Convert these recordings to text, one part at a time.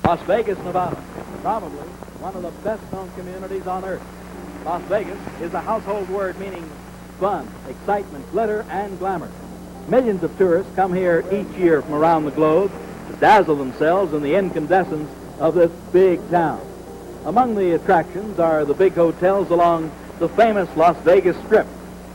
Las Vegas, Nevada, probably one of the best-known communities on earth. Las Vegas is a household word meaning fun, excitement, glitter, and glamour. Millions of tourists come here each year from around the globe to dazzle themselves in the incandescence of this big town. Among the attractions are the big hotels along the famous Las Vegas Strip.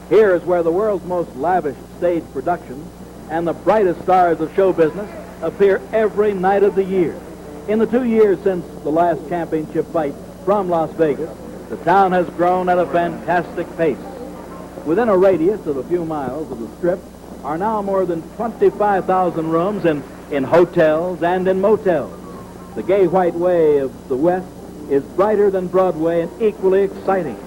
Here is where the world's most lavish stage productions and the brightest stars of show business appear every night of the year. In the 2 years since the last championship fight from Las Vegas, the town has grown at a fantastic pace. Within a radius of a few miles of the Strip are now more than 25,000 rooms in hotels and in motels. The gay white way of the West is brighter than Broadway and equally exciting.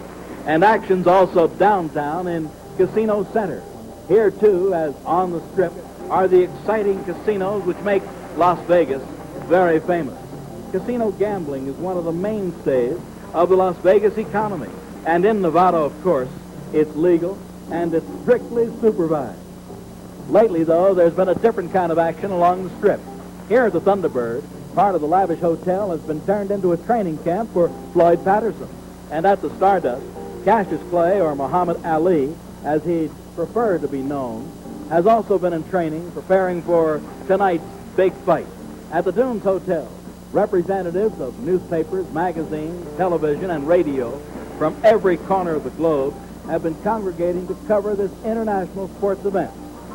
And action's also downtown in Casino Center. Here, too, as on the Strip, are the exciting casinos which make Las Vegas very famous. Casino gambling is one of the mainstays of the Las Vegas economy. And in Nevada, of course, it's legal and it's strictly supervised. Lately, though, there's been a different kind of action along the Strip. Here at the Thunderbird, part of the lavish hotel has been turned into a training camp for Floyd Patterson. And at the Stardust, Cassius Clay, or Muhammad Ali, as he'd prefer to be known, has also been in training, preparing for tonight's big fight. At the Dunes Hotel, representatives of newspapers, magazines, television, and radio from every corner of the globe have been congregating to cover this international sports event.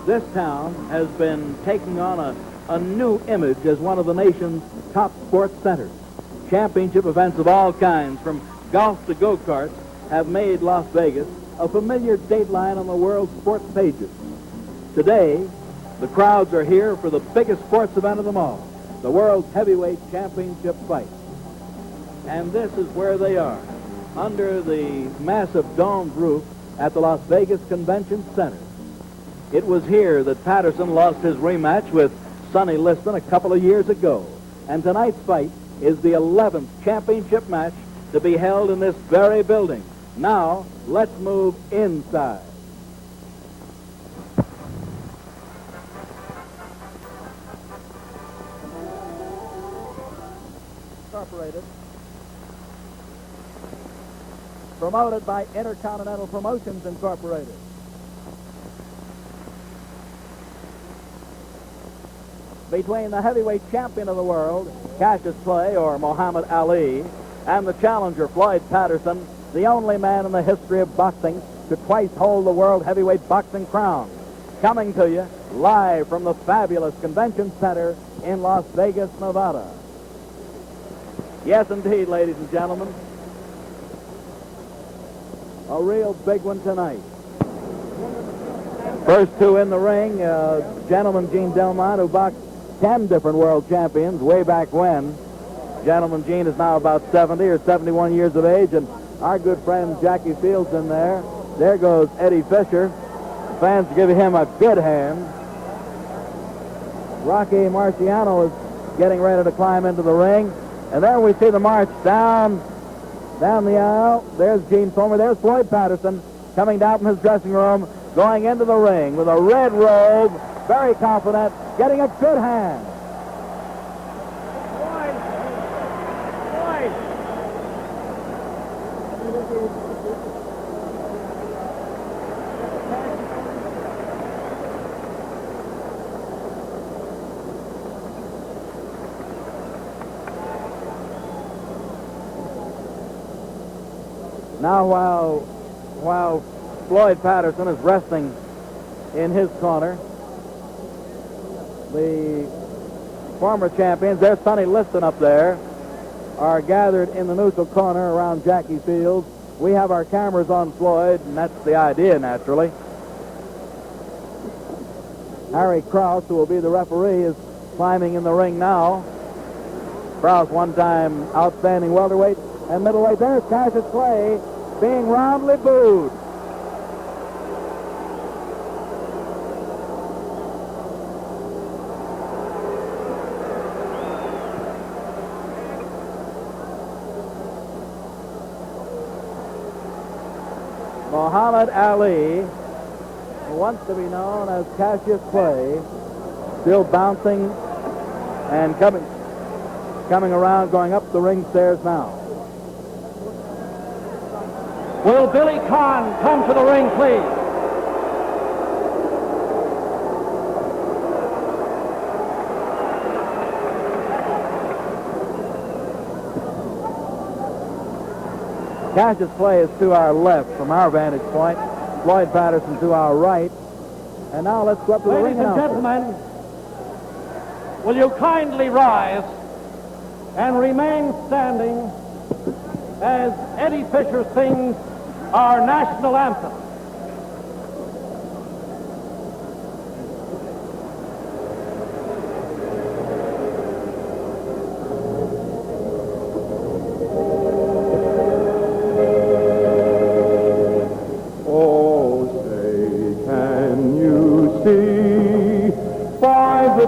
This town has been taking on a new image as one of the nation's top sports centers. Championship events of all kinds, from golf to go-karts, have made Las Vegas a familiar dateline on the world's sports pages. Today, the crowds are here for the biggest sports event of them all, the World's Heavyweight Championship fight. And this is where they are, under the massive domed roof at the Las Vegas Convention Center. It was here that Patterson lost his rematch with Sonny Liston a couple of years ago. And tonight's fight is the 11th championship match to be held in this very building. Now, let's move inside. Incorporated. Promoted by Intercontinental Promotions Incorporated. Between the heavyweight champion of the world, Cassius Clay, or Muhammad Ali, and the challenger, Floyd Patterson, the only man in the history of boxing to twice hold the world heavyweight boxing crown. Coming to you live from the fabulous Convention Center in Las Vegas, Nevada. Yes, indeed, ladies and gentlemen. A real big one tonight. First two in the ring, gentleman Gene Delmont, who boxed 10 different world champions way back when. Gentleman Gene is now about 70 or 71 years of age, and our good friend Jackie Fields in there. There goes Eddie Fisher. Fans give him a good hand. Rocky Marciano is getting ready to climb into the ring. And there we see the march down the aisle. There's Gene Fulmer. There's Floyd Patterson coming down from his dressing room, going into the ring with a red robe, very confident, getting a good hand. Now, while Floyd Patterson is resting in his corner, the former champions, there's Sonny Liston up there, are gathered in the neutral corner around Jackie Fields. We have our cameras on Floyd, and that's the idea, naturally. Harry Krause, who will be the referee, is climbing in the ring now. Krause, one-time outstanding welterweight and middleweight. There's Cassius Clay being roundly booed. Muhammad Ali, who wants to be known as Cassius Clay, still bouncing and coming coming around, going up the ring stairs now. Will Billy Kahn come to the ring, please? Cassius Clay is to our left from our vantage point. Floyd Patterson to our right. And now let's go up to the ring. Ladies and gentlemen, will you kindly rise and remain standing as Eddie Fisher sings our national anthem.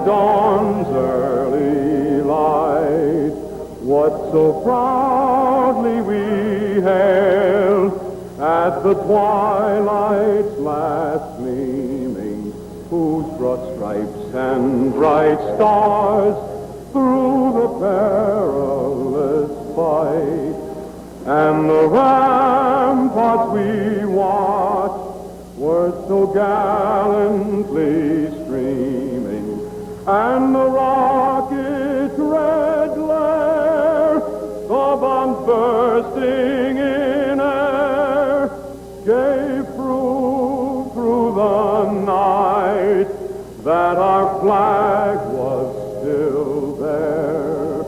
Dawn's early light, what so proudly we hailed at the twilight's last gleaming, whose broad stripes and bright stars through the perilous fight, and the ramparts we watched were so gallantly streaming, and the rocket's red glare, the bombs bursting in air, gave proof through the night that our flag was still there.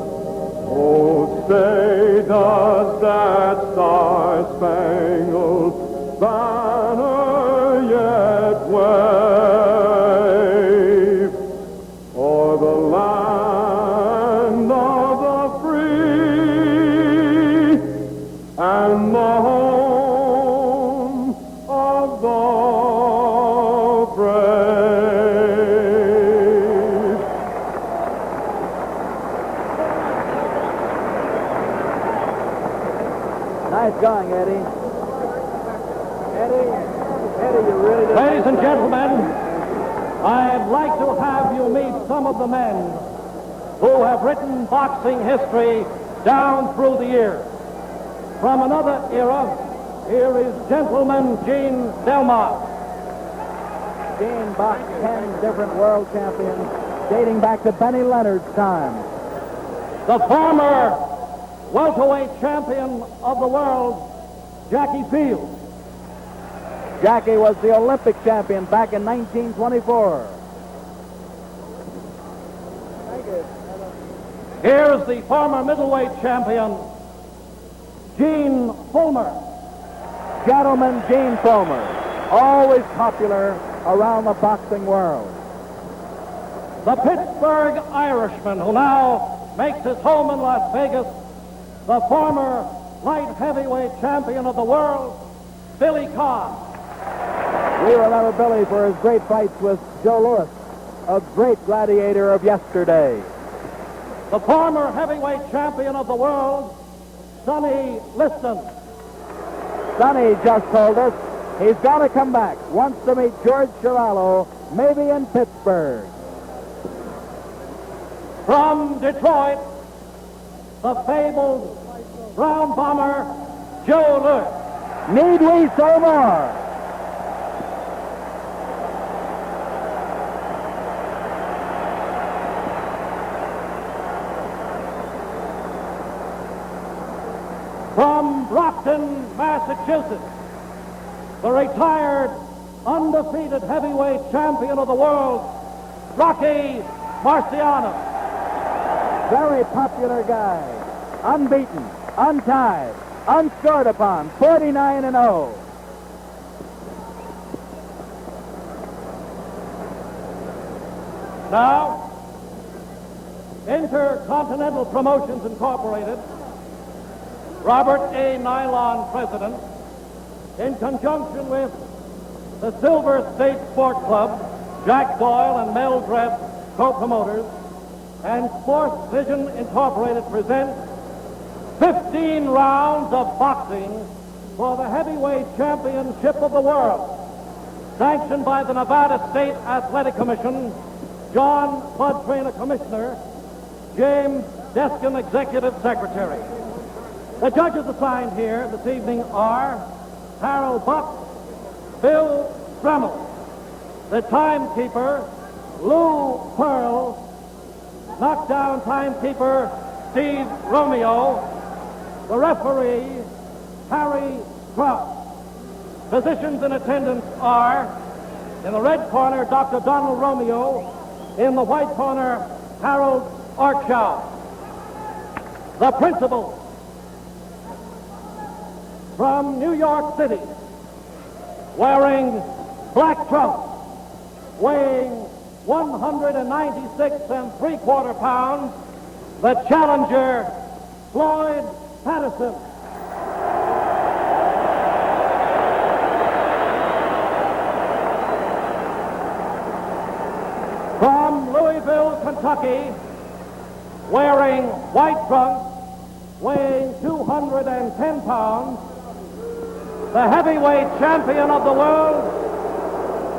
Oh, say does that star-spangled banner yet wave o'er the land of the free and the home of the brave? Nice going, Eddie. Eddie, you really did. Ladies and gentlemen, I'd like to have you meet some of the men who have written boxing history down through the years. From another era, here is Gentleman Gene Delmar. Gene boxed 10 different world champions dating back to Benny Leonard's time. The former welterweight champion of the world, Jackie Fields. Jackie was the Olympic champion back in 1924. Here's the former middleweight champion, Gene Fulmer. Gentleman Gene Fulmer, always popular around the boxing world. The Pittsburgh Irishman, who now makes his home in Las Vegas, the former light heavyweight champion of the world, Billy Kahn. We remember Billy for his great fights with Joe Louis, a great gladiator of yesterday. The former heavyweight champion of the world, Sonny Liston. Sonny just told us he's got to come back, wants to meet George Chirallo, maybe in Pittsburgh. From Detroit, the fabled Brown Bomber, Joe Louis. Need we say more? From Brockton, Massachusetts, the retired, undefeated heavyweight champion of the world, Rocky Marciano. Very popular guy, unbeaten, untied, unscored upon, 49-0. Now, Intercontinental Promotions Incorporated, Robert A. Nylon president, in conjunction with the Silver State Sport Club, Jack Doyle and Mel Dredd, co-promoters, and Sports Vision Incorporated presents 15 rounds of boxing for the heavyweight championship of the world, sanctioned by the Nevada State Athletic Commission, John Bud Traynor Commissioner, James desk and executive secretary. The judges assigned here this evening are Harold Buck, Bill Dremel, the timekeeper, Lou Pearl, knockdown timekeeper, Steve Romeo, the referee, Harry Strauss. Physicians in attendance are, in the red corner, Dr. Donald Romeo, in the white corner, Harold Arkshaw. The principal from New York City, wearing black trunks, weighing 196 3/4 pounds, the challenger, Floyd Patterson. From Louisville, Kentucky, wearing white trunks, weighing 210 pounds, the heavyweight champion of the world,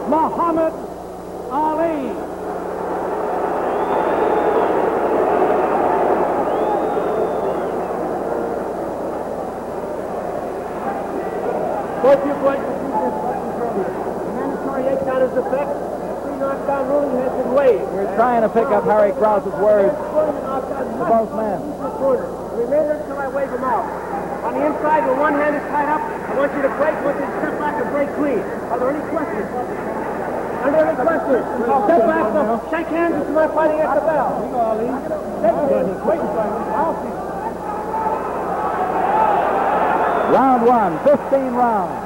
Muhammad Ali. Both you boys can do this fucking earlier. The mandatory 8 count is effect. The 3 knockdown ruling has been waived. We're trying to pick up Harry Krause's words to both men. Remember until I wave them out. On the inside, where one hand is tied up, I want you to break. I want you to step back and break clean. Are there any questions? Are there any questions? Step back, shake hands if you're not fighting at the bell. Here you go, Ali. Shake hands. Wait a second. I'll see. Round one, 15 rounds.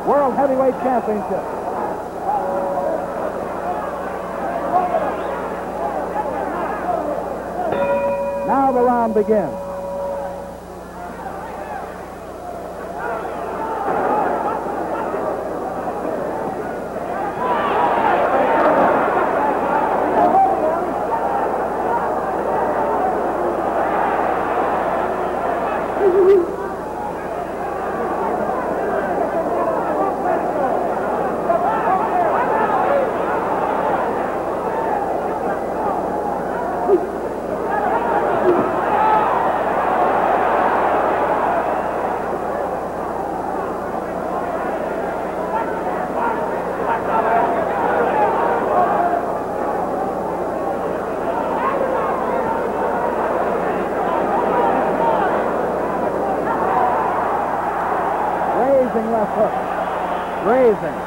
World Heavyweight Championship. Now the round begins. Raising left hook. Raising.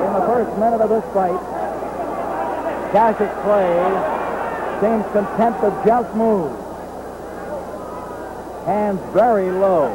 In the first minute of this fight, Cassius Clay seems content to just move. Hands very low.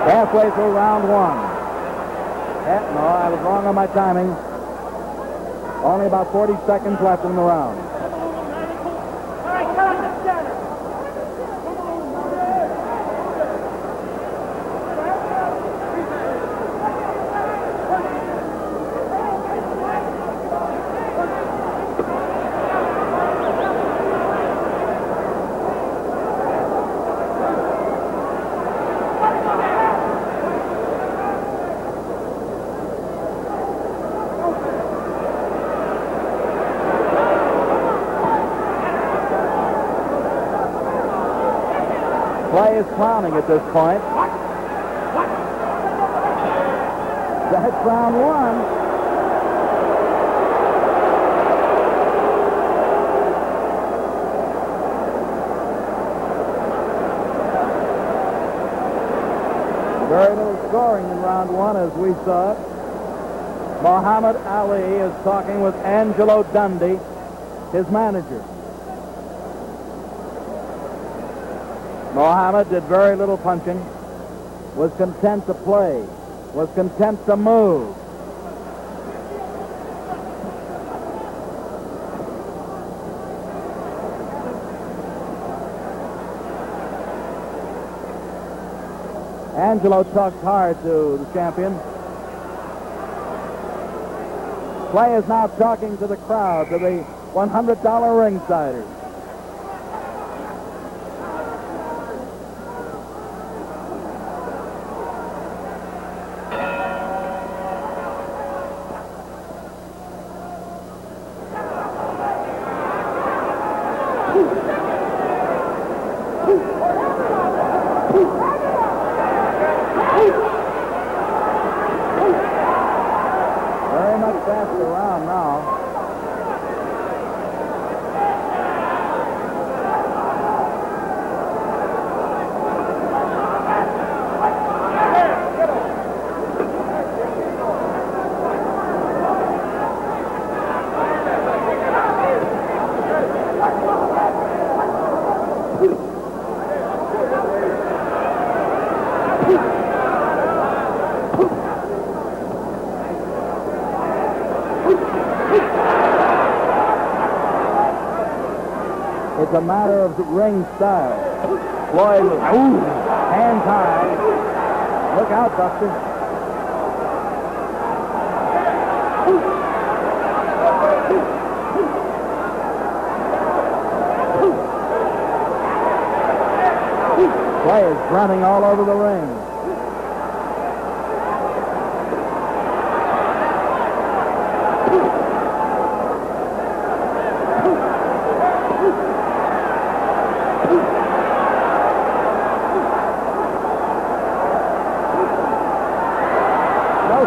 Halfway through round one. No, I was wrong on my timing. Only about 40 seconds left in the round. All right, cut it. Clay is clowning at this point. That's round one. round one as we saw it. Muhammad Ali is talking with Angelo Dundee, his manager. Muhammad did very little punching, was content to play, was content to move. Angelo talks hard to the champion. Clay is now talking to the crowd, to the $100 ringsiders. Very much faster round now. It's a matter of ring style. Floyd, hands high. Look out, Buster. Clay is running all over the ring.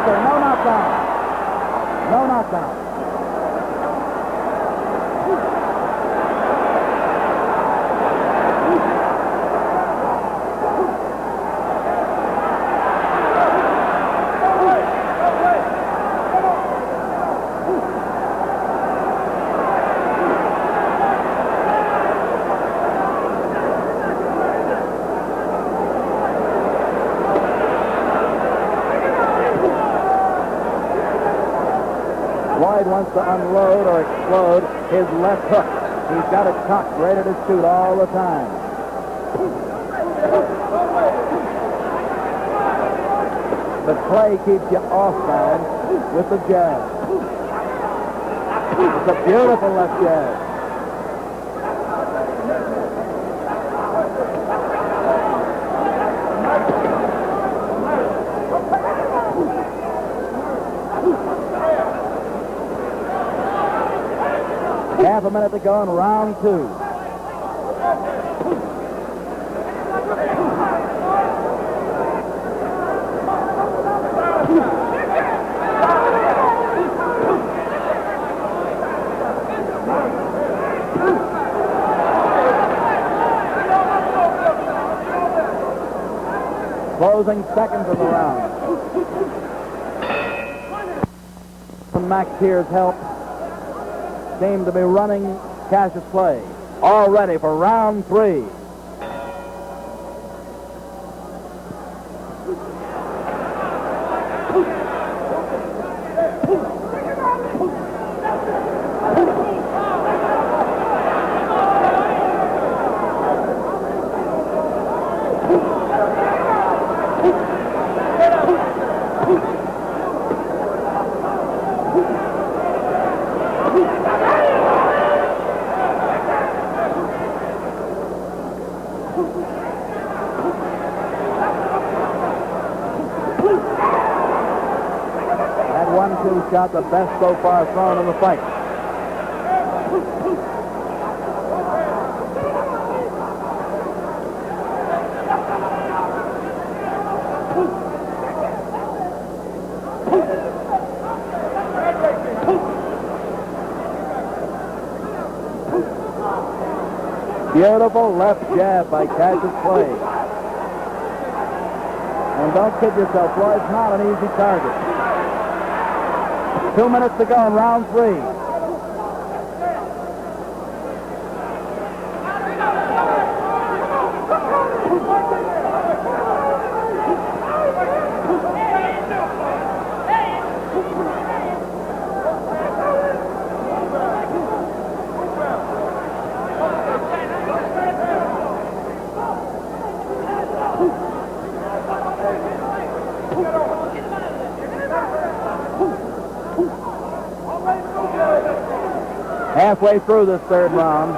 No knockdown. No knockdown. Floyd wants to unload or explode his left hook. He's got it cocked, ready to shoot all the time. But Clay keeps you off balance with the jab. It's a beautiful left jab. Half a minute to go in round two. Closing seconds of the round. Max Tier's help seem to be running Cassius Clay. All ready for round three. That 1-2 shot, the best so far thrown in the fight. Beautiful left jab by Cassius Clay. And don't kid yourself, Floyd's not an easy target. 2 minutes to go in round 3. Halfway through this third round.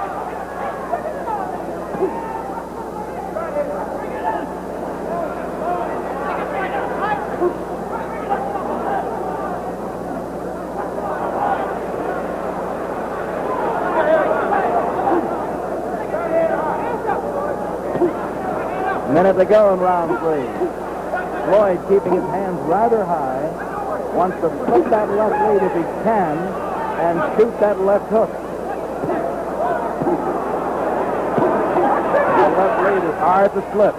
Minute to go in round 3. Floyd keeping his hands rather high. Wants to flip that left lead if he can and shoot that left hook. The left lead is hard to slip.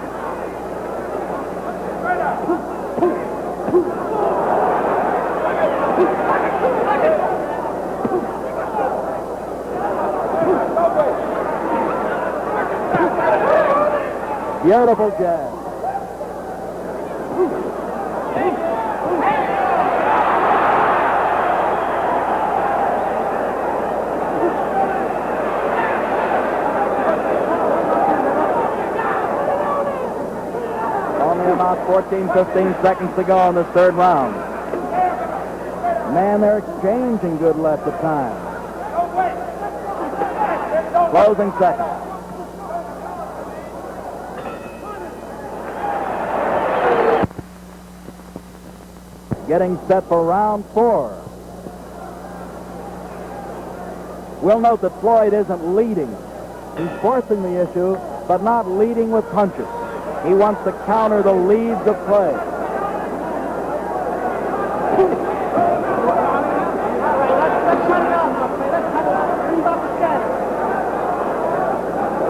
Beautiful jab. 14, 15 seconds to go in this third round. Man, they're exchanging good left of time. Closing seconds. Getting set for round 4. We'll note that Floyd isn't leading. He's forcing the issue, but not leading with punches. He wants to counter the leads of play.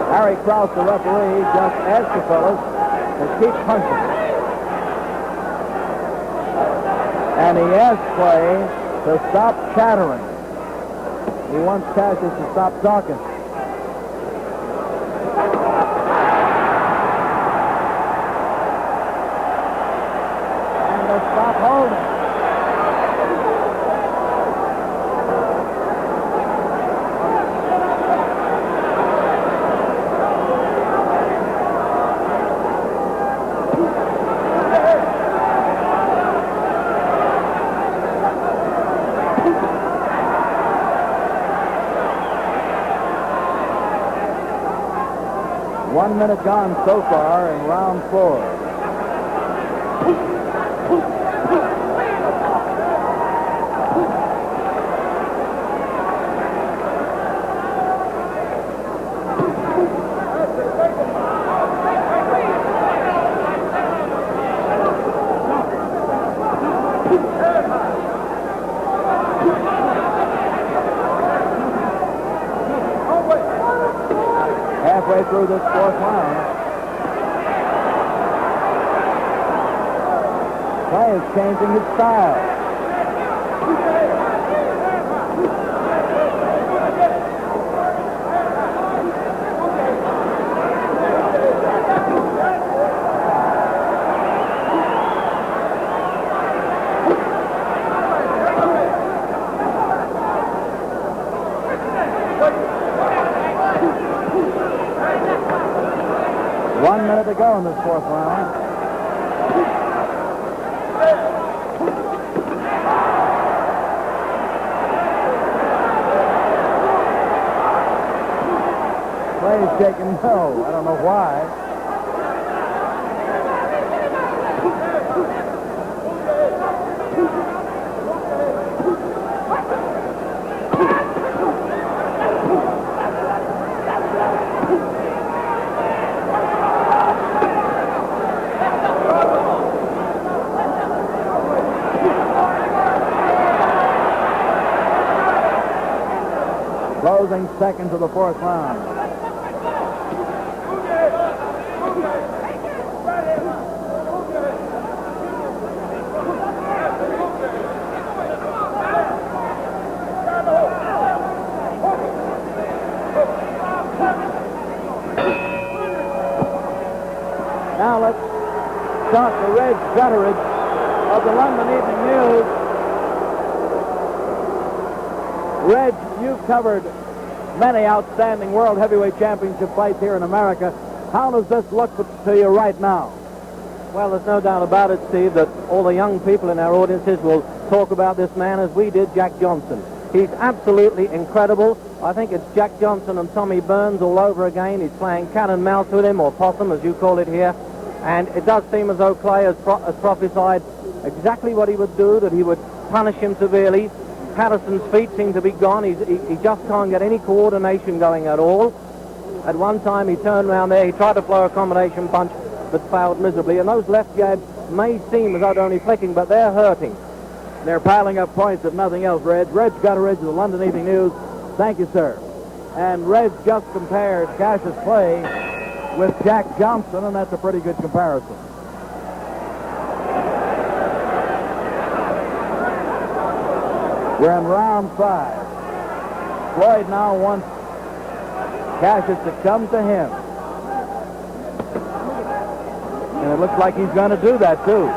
Harry Krause, the referee, just asked the fellas to keep punching. And he asked Clay to stop chattering. He wants Cassius to stop talking. And to stop holding. One minute gone so far in round 4. Halfway through this 4th round. Clay is changing his style. One minute to go in this 4th round. Clay's shaking no. I don't know why. Closing seconds of the 4th round. shot to Reg Gutteridge of the London Evening News. Reg, you've covered many outstanding World Heavyweight Championship fights here in America. How does this look to you right now? Well, there's no doubt about it, Steve, that all the young people in our audiences will talk about this man as we did Jack Johnson. He's absolutely incredible. I think it's Jack Johnson and Tommy Burns all over again. He's playing cat and mouse with him, or possum, as you call it here. And it does seem as though Clay has prophesied exactly what he would do, that he would punish him severely. Patterson's feet seem to be gone. He just can't get any coordination going at all. At one time, he turned around there. He tried to throw a combination punch, but failed miserably. And those left jabs may seem as though they're only flicking, but they're hurting. They're piling up points, if nothing else, Reg. Reg Gutteridge of the London Evening News. Thank you, sir. And Reg just compared Cassius Clay with Jack Johnson, and that's a pretty good comparison. We're in round 5. Floyd now wants Cassius to come to him. And it looks like he's going to do that, too.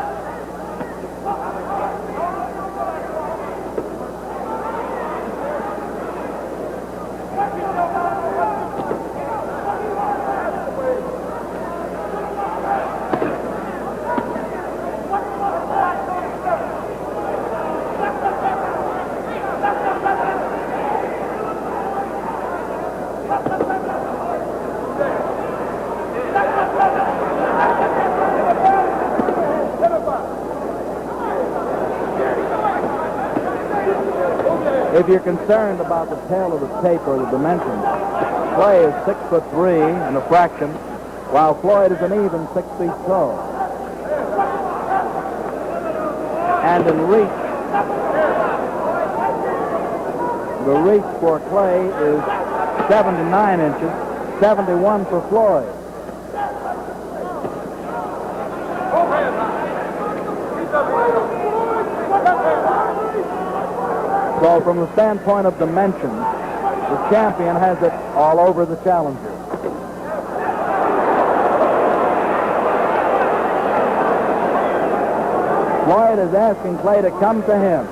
If you're concerned about the tail of the tape or the dimensions, Clay is 6'3" and a fraction, while Floyd is an even 6 feet tall. And in reach, the reach for Clay is 79 inches, 71 for Floyd. So from the standpoint of dimensions, the champion has it all over the challenger. Floyd is asking Clay to come to him.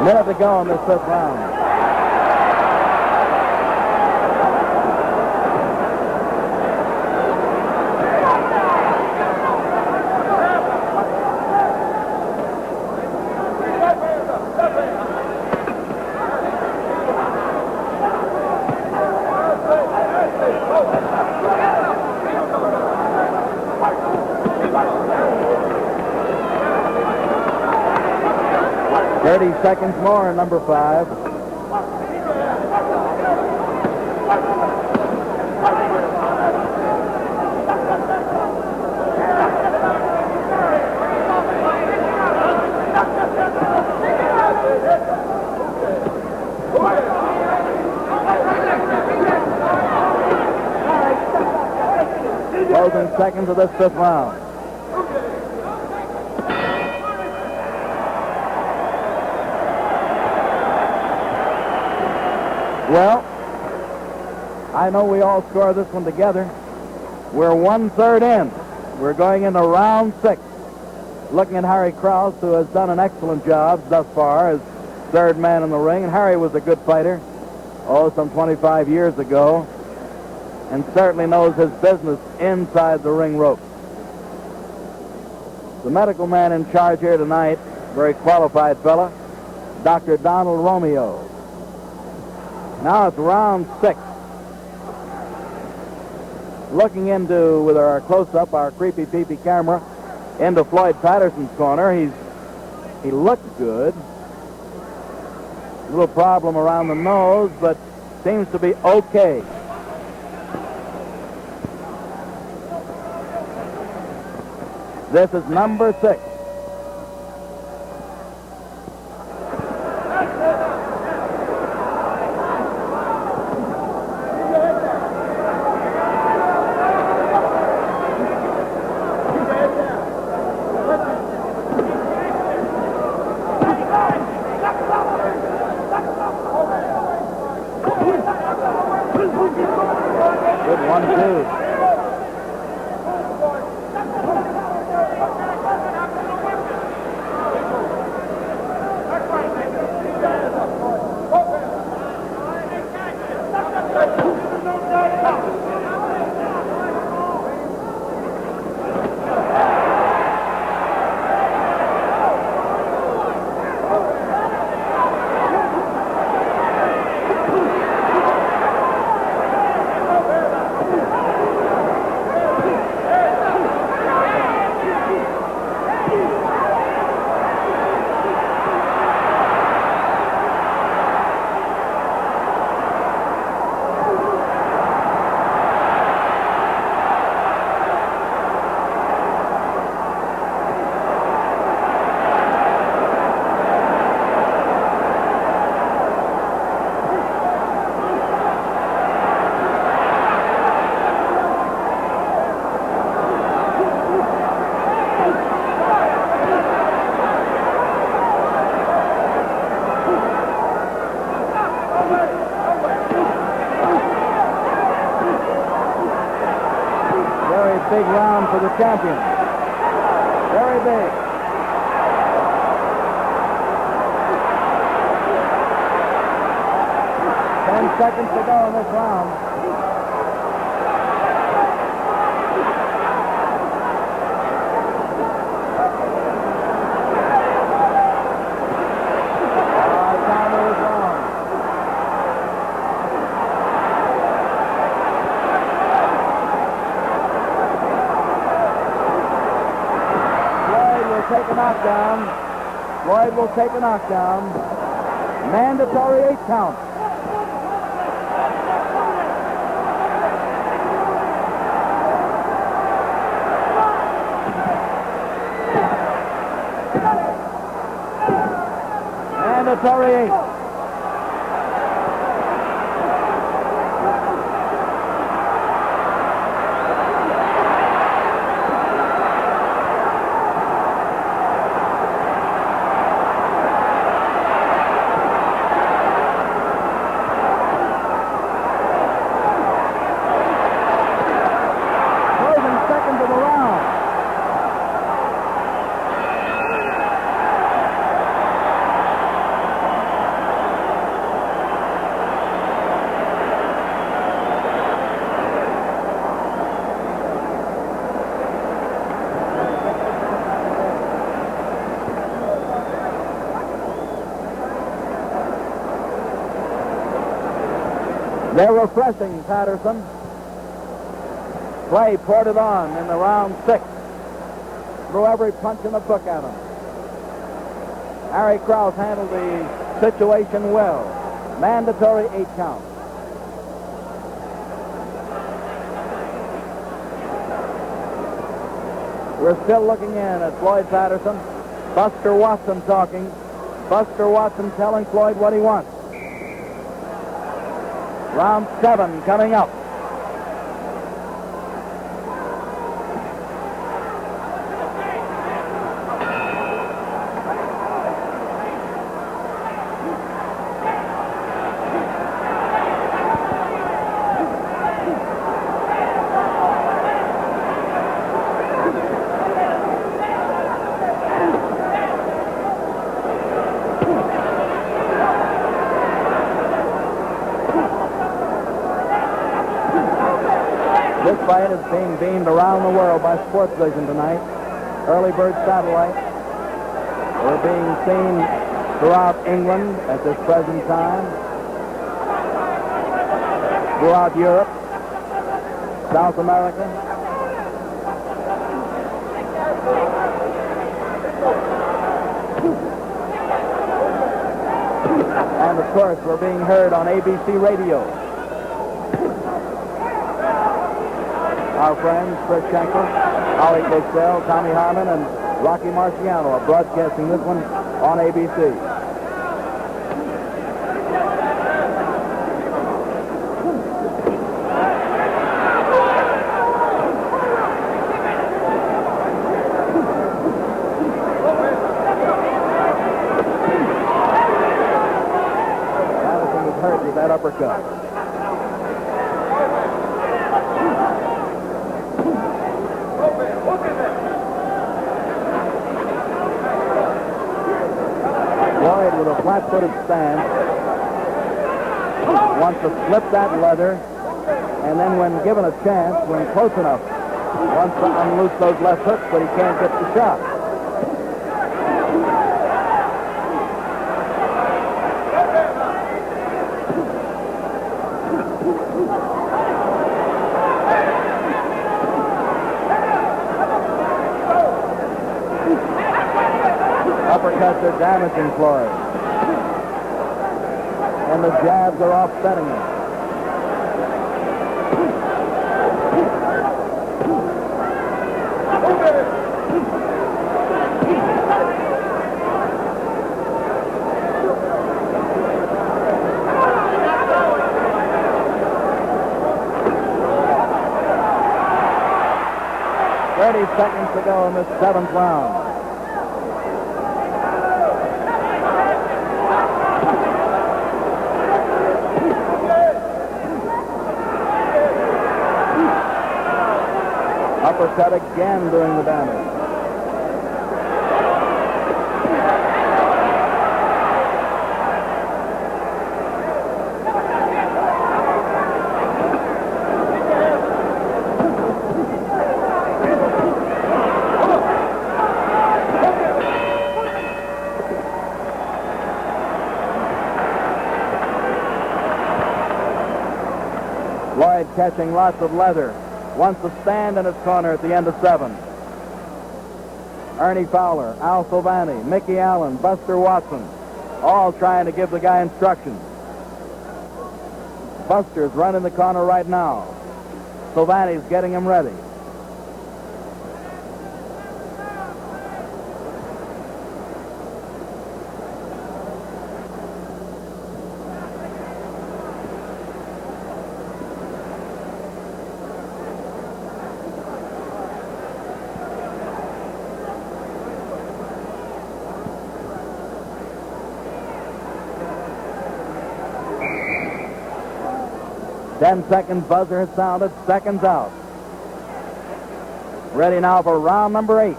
Minute to go in this 5th round. Seconds more in number 5. Closing seconds of this 5th round. Well, I know we all score this one together. We're 1/3 in. We're going into round 6. Looking at Harry Krause, who has done an excellent job thus far as 3rd man in the ring. And Harry was a good fighter, some 25 years ago, and certainly knows his business inside the ring ropes. The medical man in charge here tonight, very qualified fella, Dr. Donald Romeo. Now it's round 6. Looking into, with our close-up, our creepy peepy camera, into Floyd Patterson's corner. He looks good. A little problem around the nose, but seems to be okay. This is number 6. 1-2. Big round for the champion. Very big. Ten seconds to go in this round. Timer is wrong. Take a knockdown. Floyd will take a knockdown. Mandatory 8 count. Mandatory 8. They're refreshing Patterson. Clay poured it on in the round 6. Threw every punch in the book at him. Harry Krause handled the situation well. Mandatory 8 count. We're still looking in at Floyd Patterson. Buster Watson talking. Buster Watson telling Floyd what he wants. Round 7 coming up. This fight is being beamed around the world by Sports Vision tonight. Early bird satellite. We're being seen throughout England at this present time. Throughout Europe, South America. And of course, we're being heard on ABC Radio. Our friends Chris Schenkel, Holly Cosell, Tommy Harmon, and Rocky Marciano are broadcasting this one on ABC. Patterson was hurt with that uppercut. flat-footed stance, wants to slip that leather, and then when given a chance, when close enough, wants to unloose those left hooks, but he can't get the shot. Uppercuts are damaging Floyd. And the jabs are offsetting him. Seconds to go in this 7th round. Uppercut again doing the damage. Floyd catching lots of leather. Wants to stand in his corner at the end of 7. Ernie Fowler, Al Silvani, Mickey Allen, Buster Watson, all trying to give the guy instructions. Buster's running the corner right now. Silvani's getting him ready. Ten-second buzzer has sounded, seconds out. Ready now for round number 8.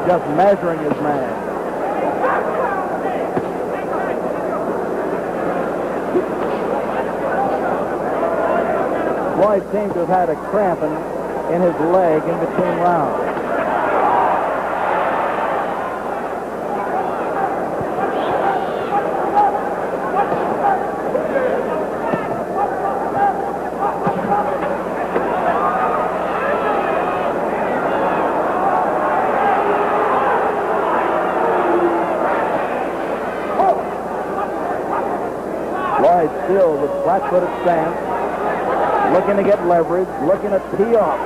Just measuring his man. Floyd seemed to have had a cramp in his leg in between rounds. Still with flat-footed stance, looking to get leverage, looking to tee off.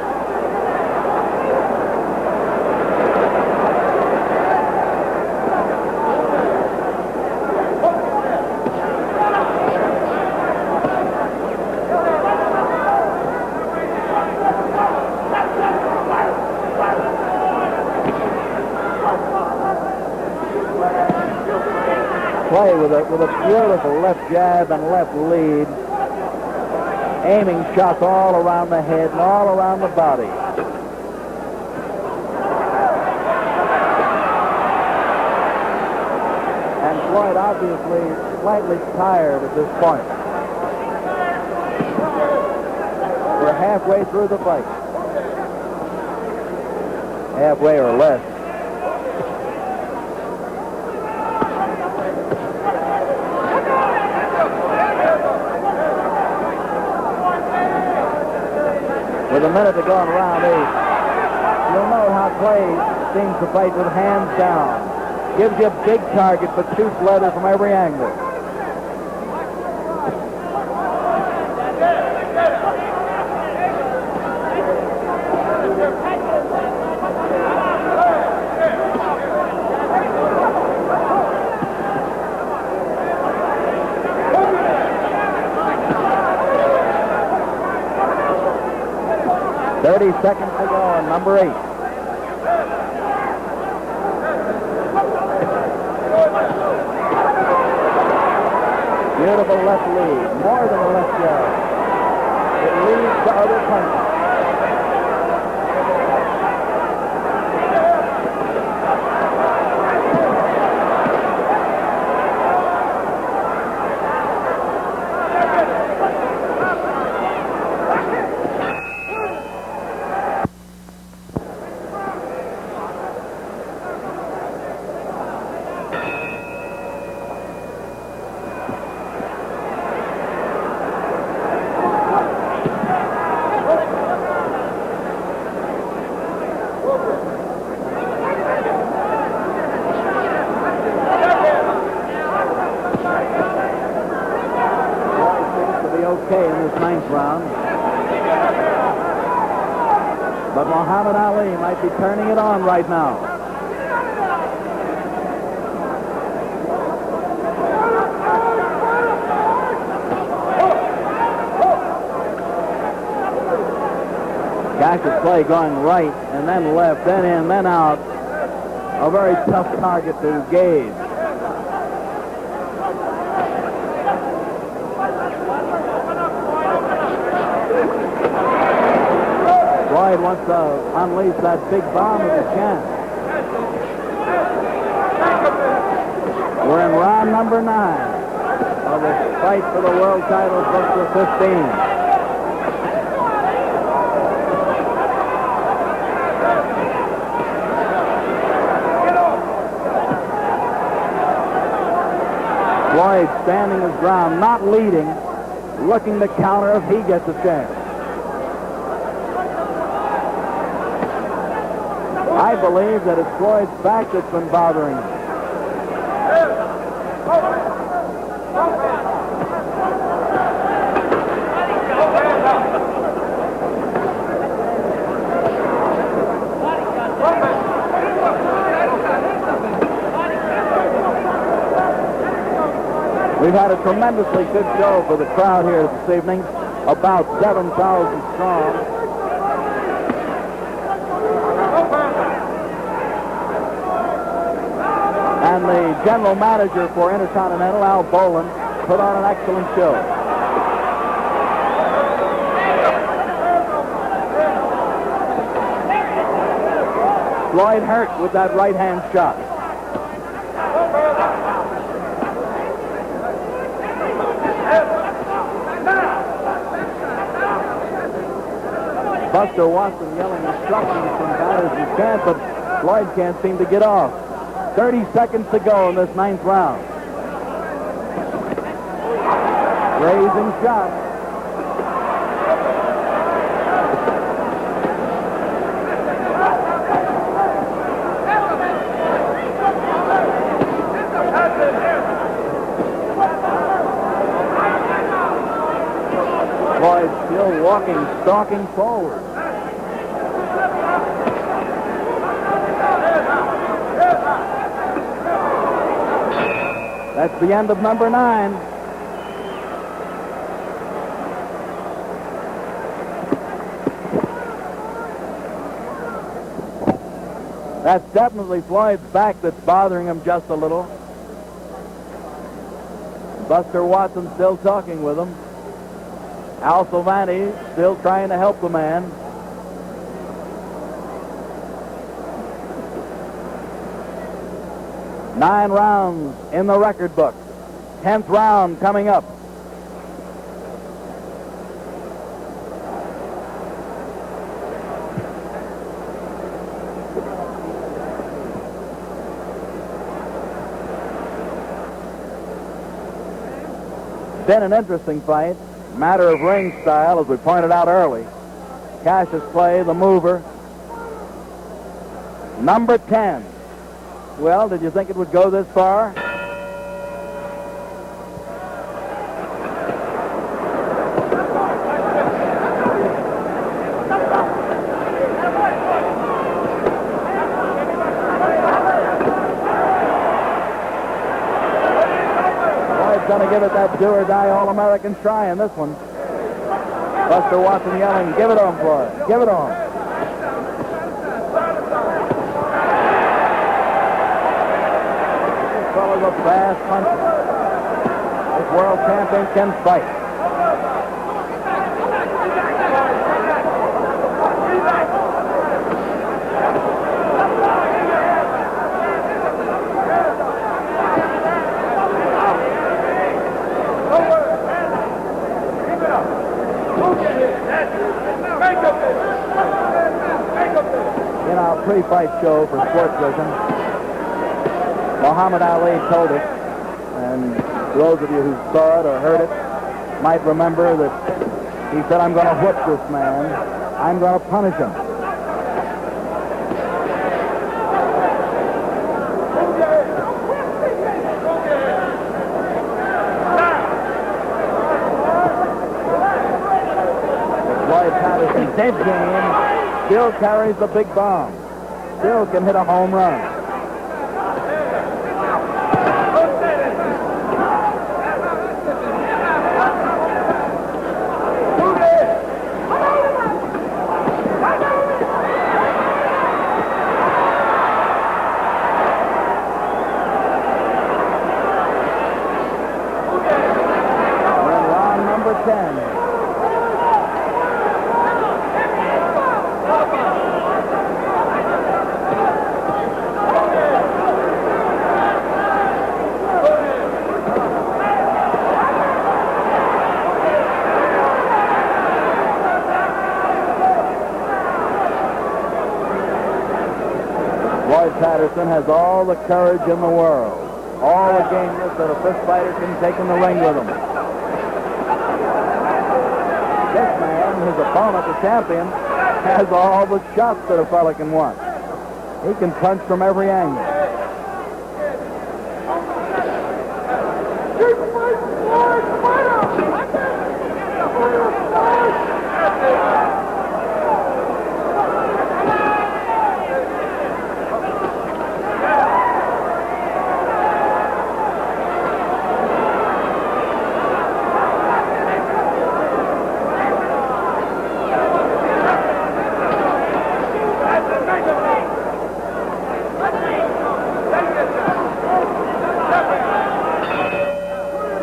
Play with a beautiful left jab and left lead, aiming shots all around the head and all around the body. And Floyd obviously slightly tired at this point. We're halfway through the fight. Halfway or less. With a minute to go in round 8, you'll know how Clay seems to fight with hands down. Gives you a big target, but shoots leather from every angle. 30 seconds to go on number 8. Beautiful left lead, more than a left jab. It leads to other punches. Okay in this 9th round. But Muhammad Ali might be turning it on right now. Cash's play going right and then left, then in, then out. A very tough target to gauge. Floyd wants to unleash that big bomb if he can. We're in round number 9 of the fight for the world title, booked for 15. Floyd standing his ground, not leading, looking to counter if he gets a chance. I believe that it's Floyd's back that's been bothering him. We've had a tremendously good show for the crowd here this evening, about 7,000 strong. And the general manager for Intercontinental, Al Boland, put on an excellent show. Floyd hurt with that right-hand shot. Buster Watson yelling instructions from batters who can't, but Floyd can't seem to get off. 30 seconds to go in this 9th round. Raising shot. Floyd still walking, stalking forward. That's the end of number 9. That's definitely Floyd's back that's bothering him just a little. Buster Watson still talking with him. Al Silvani still trying to help the man. Nine rounds in the record book. 10th round coming up. Been an interesting fight. Matter of ring style, as we pointed out early. Cassius play, the mover. Number 10. Well, did you think it would go this far? Floyd's going to give it that do-or-die All-American try in this one. Buster Watson yelling, give it on, Floyd. Give it on. This fellow's a fast puncher. This world champion can fight. In our pre-fight show for Sports Vision, Muhammad Ali told us, and those of you who saw it or heard it might remember that he said, I'm going to whip this man. I'm going to punish him. Floyd Patterson, dead game, still carries the big bomb. Still can hit a home run. We're in round number 10. Floyd Patterson has all the courage in the world, all the gameness that a fist fighter can take in the ring with him. This man, his opponent, the champion, has all the shots that a fella can want. He can punch from every angle.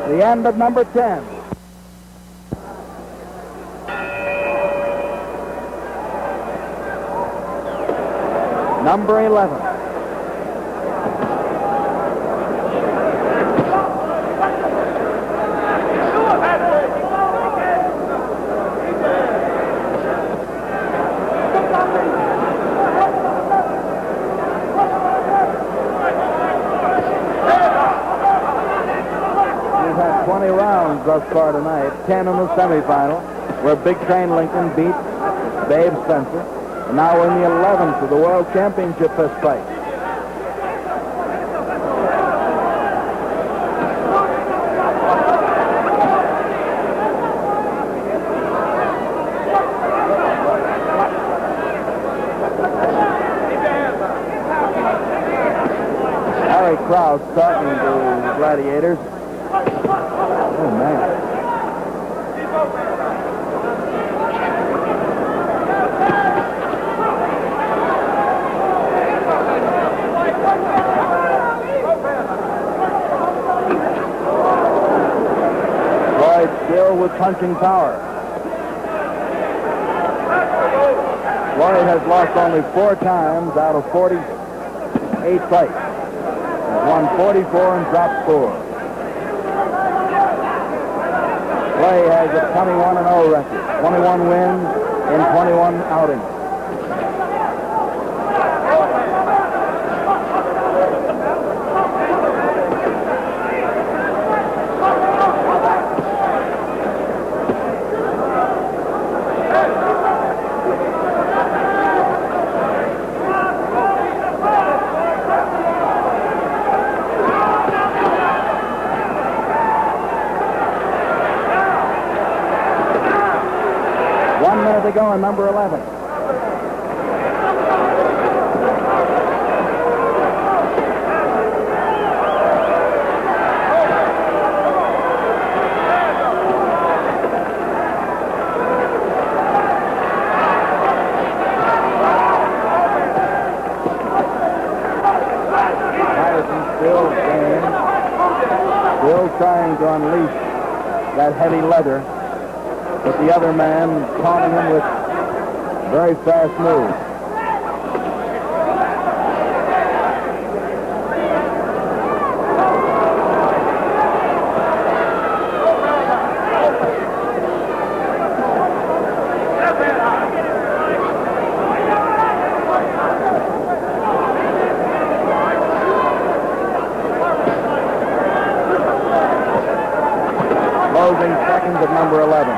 The end of number 10. Number 11. We've had 20 rounds thus far tonight, 10 in the semifinal, where Big Train Lincoln beat Babe Spencer. And now we're in the 11th of the World Championship fist fight. Harry Krause talking to the gladiators. Oh, man. Floyd still with punching power. Floyd has lost only 4 times out of 48 fights. He's won 44 and dropped 4. Clay has a 21-0 record, 21 wins in 21 outings. To go in number 11. Still trying to unleash that heavy leather, but the other man taunting him with very fast moves. Closing seconds of number 11.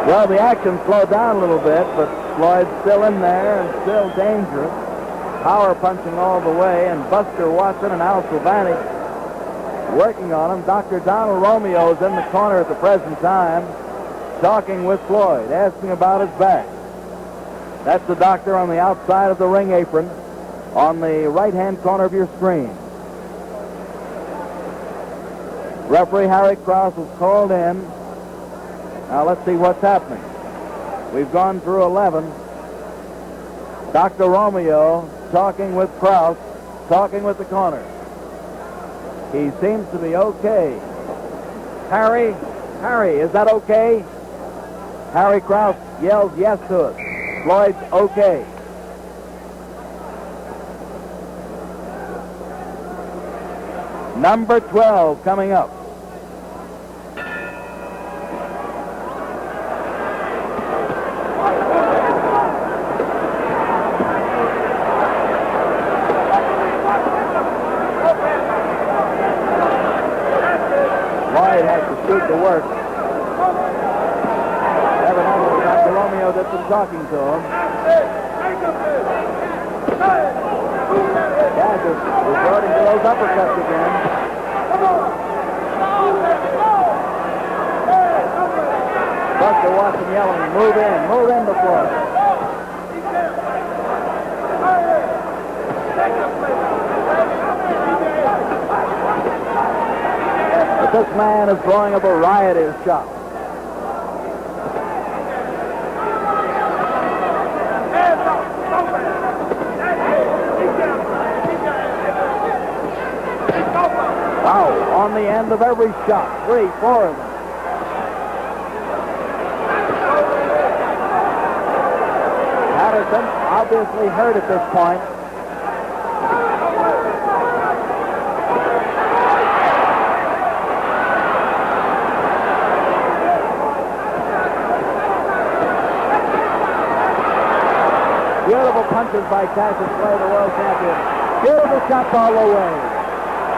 Well, the action slowed down a little bit, but Floyd's still in there and still dangerous. Power punching all the way, and Buster Watson and Al Silvani working on him. Dr. Donald Romeo is in the corner at the present time, talking with Floyd, asking about his back. That's the doctor on the outside of the ring apron on the right-hand corner of your screen. Referee Harry Krause was called in. Now let's see what's happening. We've gone through 11. Dr. Romeo talking with Krause, talking with the corner. He seems to be okay. Harry, is that okay? Harry Krause yells yes to us. Floyd's okay. Number 12 coming up. Floyd has to shoot to work. Evidently, Dr. Romeo did some talking to him. Yeah, just resorting to those uppercuts again. Buster Watson yelling, move in to Floyd. But this man is throwing a variety of shots. Wow, on the end of every shot, 3, 4 of them. Patterson obviously hurt at this point. Beautiful punches by Cassius Clay, the world champion. Beautiful shots all the way.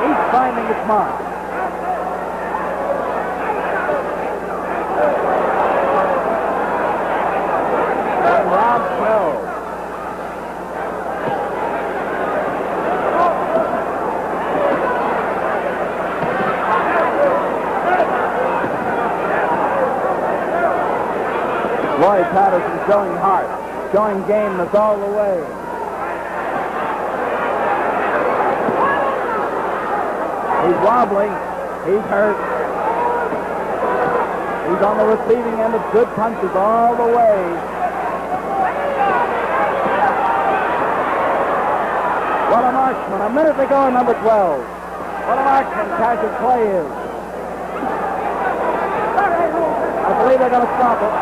Each finding its mark. And round 12. Floyd Patterson showing heart, showing gameness all the way. He's wobbling. He's hurt. He's on the receiving end of good punches all the way. What a marksman. A minute to go, number 12. What a marksman Cassius Clay is. I believe they're going to stop it.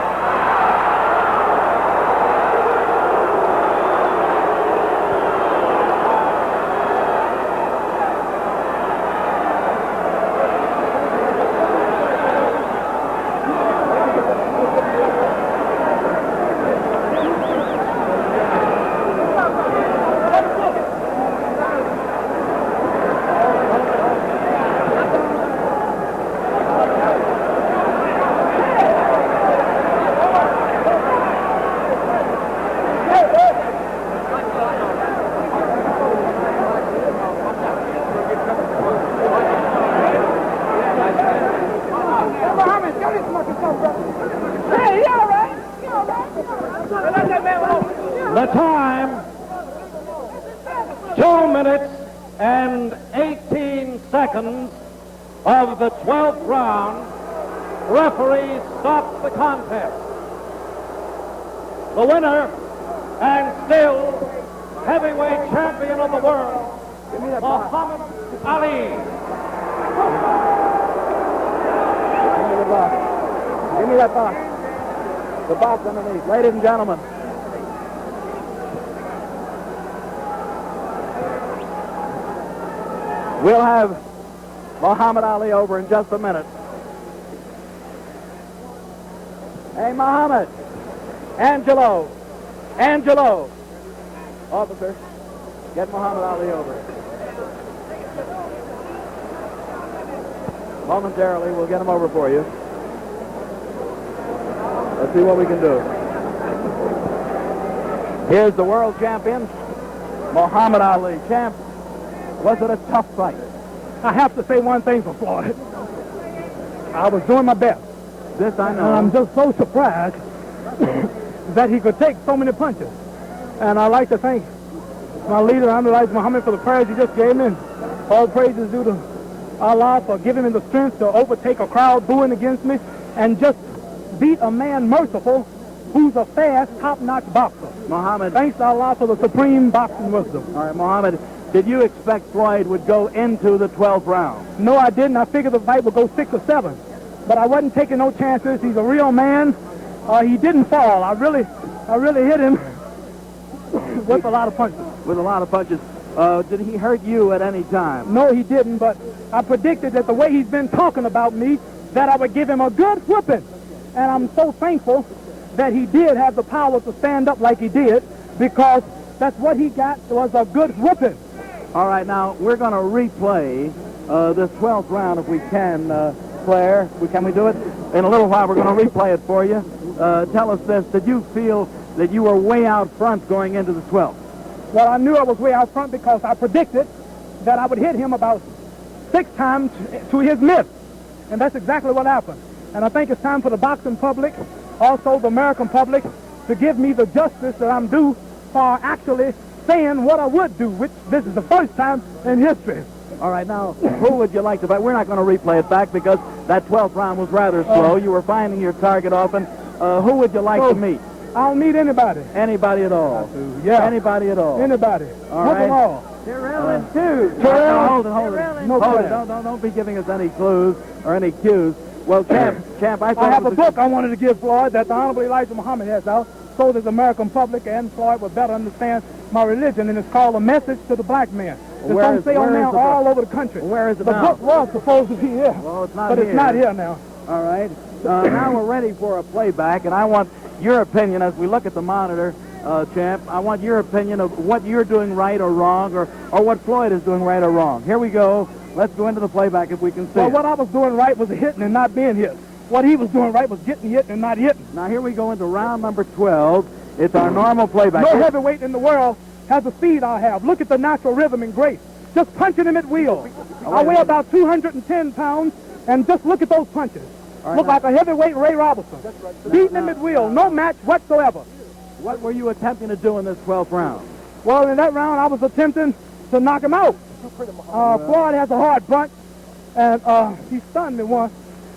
The time, 2 minutes and 18 seconds of the 12th round. Referee stops the contest. The winner and still heavyweight champion of the world, Muhammad Ali. Give me the box. Give me that box. The box underneath. Ladies and gentlemen. We'll have Muhammad Ali over in just a minute. Hey, Muhammad. Angelo. Officer, get Muhammad Ali over. Momentarily, we'll get him over for you. Let's see what we can do. Here's the world champion, Muhammad Ali. Champ, was it a tough fight? I have to say one thing for Floyd. I was doing my best. This I know. And I'm just so surprised that he could take so many punches. And I'd like to thank my leader, Elijah Muhammad, for the prayers he just gave me. And all praises due to Allah for giving me the strength to overtake a crowd booing against me and just beat a man merciful who's a fast, top-notch boxer. Muhammad. Thanks to Allah for the supreme boxing wisdom. All right, Muhammad, did you expect Floyd would go into the 12th round? No, I didn't. I figured the fight would go 6 or 7. But I wasn't taking no chances. He's a real man. He didn't fall. I really hit him with a lot of punches. With a lot of punches. Did he hurt you at any time? No, he didn't, but I predicted that the way he's been talking about me, that I would give him a good whipping. And I'm so thankful that he did have the power to stand up like he did, because that's what he got, was a good whipping. All right, now, we're going to replay this 12th round if we can, Claire. Can we do it? In a little while, we're going to replay it for you. Tell us this. Did you feel that you were way out front going into the 12th? Well, I knew I was way out front because I predicted that I would hit him about 6 times to his miss. And that's exactly what happened. And I think it's time for the boxing public, also the American public, to give me the justice that I'm due for actually saying what I would do, which this is the first time in history. All right, now, who would you like to fight? We're not going to replay it back because that 12th round was rather slow. You were finding your target often. Who would you like to meet? I don't need anybody. Anybody at all? Yeah. Anybody at all? Anybody. All Look right. them all. Terrell and two. Hold it. No Hold it. problem. Don't be giving us any clues or any cues. Well, Champ, I thought I have it a was book I wanted to give Floyd that the Honorable Elijah Muhammad has out, so that the American public and Floyd would better understand my religion, and it's called A Message to the Black Man. It's on sale now all over the country. Where is it The now? book was supposed to be here, Well, it's not but here. it's not here now. All right. Now we're ready for a playback, and I want your opinion as we look at the monitor, Champ. I want your opinion of what you're doing right or wrong, or what Floyd is doing right or wrong. Here we go. Let's go into the playback if we can see Well, it. what I was doing right was hitting and not being hit. What he was doing right was getting hit and not hitting. Now here we go into round number 12. It's our normal playback. No heavyweight in the world has the speed I have. Look at the natural rhythm and grace. Just punching him at will. I weigh about 210 pounds, and just look at those punches. Look like a heavyweight Ray Robinson. Beating him at will. No match whatsoever. What were you attempting to do in this 12th round? Well, in that round, I was attempting to knock him out. Floyd has a hard punch, and he stunned me once.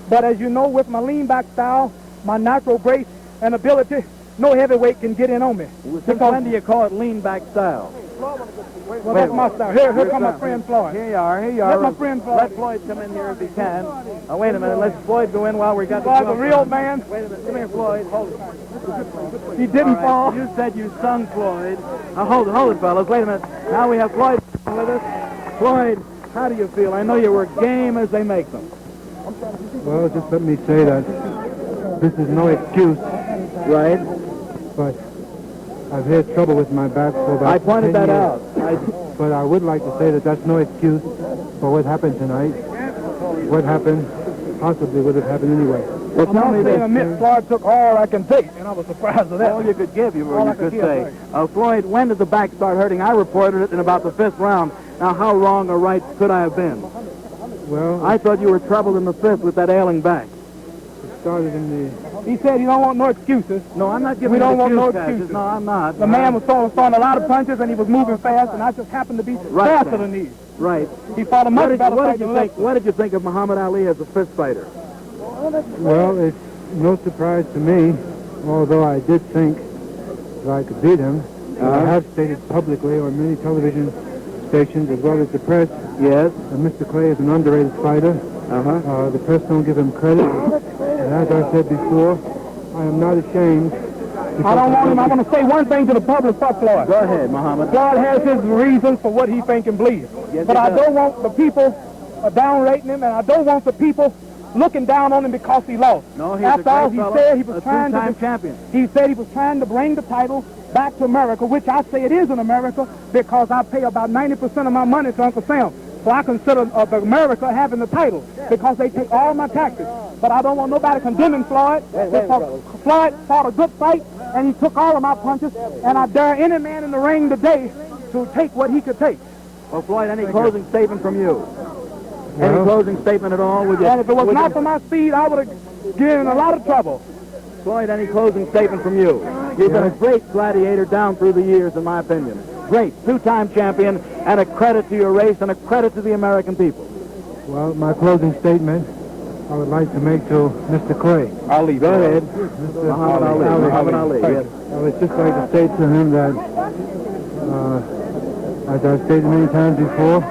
But as you know, with my lean-back style, my natural grace and ability, no heavyweight can get in on me. Since when do you call it lean-back style? Well, that's my style. Here comes my friend Floyd. Here you are. Let my friend Floyd. Let Floyd come in here if he can. Wait a minute. Let Floyd go in while we got the Floyd's a 12th real round. man. Wait a minute. Come here, Floyd. Hold it. He didn't fall. You said you sung Floyd. Now, hold it, fellas. Wait a minute. Now we have Floyd with us. Floyd, how do you feel? I know you were game as they make them. Well, just let me say that this is no excuse, Right? but I've had trouble with my back for about I pointed 10 that years. out. But I would like to say that that's no excuse for what happened tonight. What happened possibly would have happened anyway. Well, I'm tell not me saying this. I admit Floyd took all I can take, and I was surprised at that. All you could give, you All I could could say. give, Floyd, when did the back start hurting? I reported it in about the 5th round. Now, how wrong or right could I have been? Well, I thought you were troubled in the 5th with that ailing back. it started in the... He said he don't want no excuses. No, I'm not giving We don't you want no excuse excuses. passes. No, I'm not. The man was throwing a lot of punches, and he was moving fast, and I just happened to be Right, faster Sam. than he. Right. He fought a What much did, better what, fight did you than think, Lester. what did you think of Muhammad Ali as a fist fighter? Well, it's no surprise to me, although I did think that I could beat him. I have stated publicly on many television stations as well as the press. Yes. Mr. Clay is an underrated fighter. The press don't give him credit. And as I said before, I am not ashamed. I don't want him. I want to say one thing to the public for Floyd. Go ahead, Muhammad. Floyd has his reasons for what he think and believes. Yes, but he I does. don't want the people downrating him, and I don't want the people looking down on him because he lost. No, he's After a all, great he fellow, said he was a trying two-time to. champion. He said he was trying to bring the title back to America, which I say it is in America because I pay about 90% of my money to Uncle Sam. So I consider America having the title because they take all my taxes. But I don't want nobody condemning Floyd because Floyd fought a good fight and he took all of my punches. And I dare any man in the ring today to take what he could take. Well, Floyd, any closing statement from you? Any closing statement at all? Would you, And if it was not for my speed, I would have given in a lot of trouble. Floyd, any closing statement from you? You've been a great gladiator down through the years, in my opinion. Great, two-time champion, and a credit to your race and a credit to the American people. Well, my closing statement I would like to make to Mr. Clay. Ali, go ahead. Mr. Muhammad Ali, yes. I would just like to say to him that, as I've stated many times before,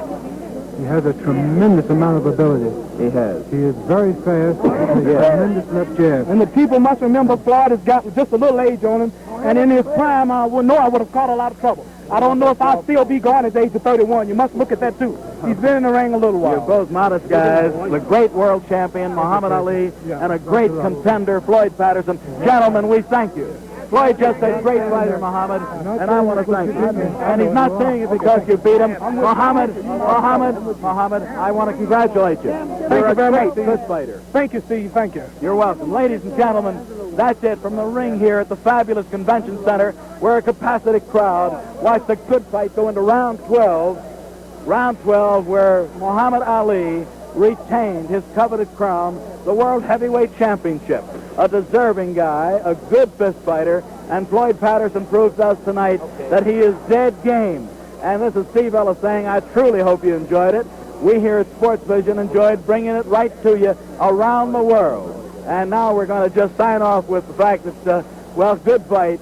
he has a tremendous amount of ability. He has. He is very fast. He has tremendous left jab. And the people must remember Floyd has got just a little age on him, and in his prime, I would know I would have caught a lot of trouble. I don't know if I'll still be gone at the age of 31. You must look at that, too. He's been in the ring a little while. You're both modest guys. The great world champion, Muhammad Ali, and a great contender, Floyd Patterson. Gentlemen, we thank you. Floyd just a great fighter, Muhammad, and I want to thank you. And he's not saying it because you beat him. Muhammad, I want to congratulate you. You're a great good fighter. Thank you, Steve. Thank you. You're welcome. Ladies and gentlemen, that's it from the ring here at the fabulous convention center where a capacity crowd watched a good fight go into round 12. Round 12 where Muhammad Ali retained his coveted crown, the World Heavyweight Championship. A deserving guy, a good fist fighter, and Floyd Patterson proves to us tonight that he is dead game. And this is Steve Ellis saying, I truly hope you enjoyed it. We here at Sports Vision enjoyed bringing it right to you around the world. And now we're going to just sign off with the fact that, well, good fight,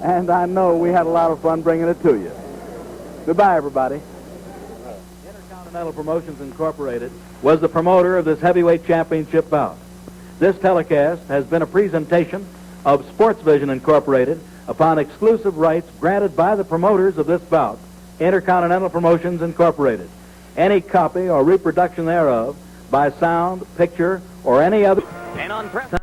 and I know we had a lot of fun bringing it to you. Goodbye, everybody. Intercontinental Promotions Incorporated was the promoter of this heavyweight championship bout. This telecast has been a presentation of Sports Vision Incorporated upon exclusive rights granted by the promoters of this bout, Intercontinental Promotions Incorporated. Any copy or reproduction thereof by sound, picture, or any other... And on press...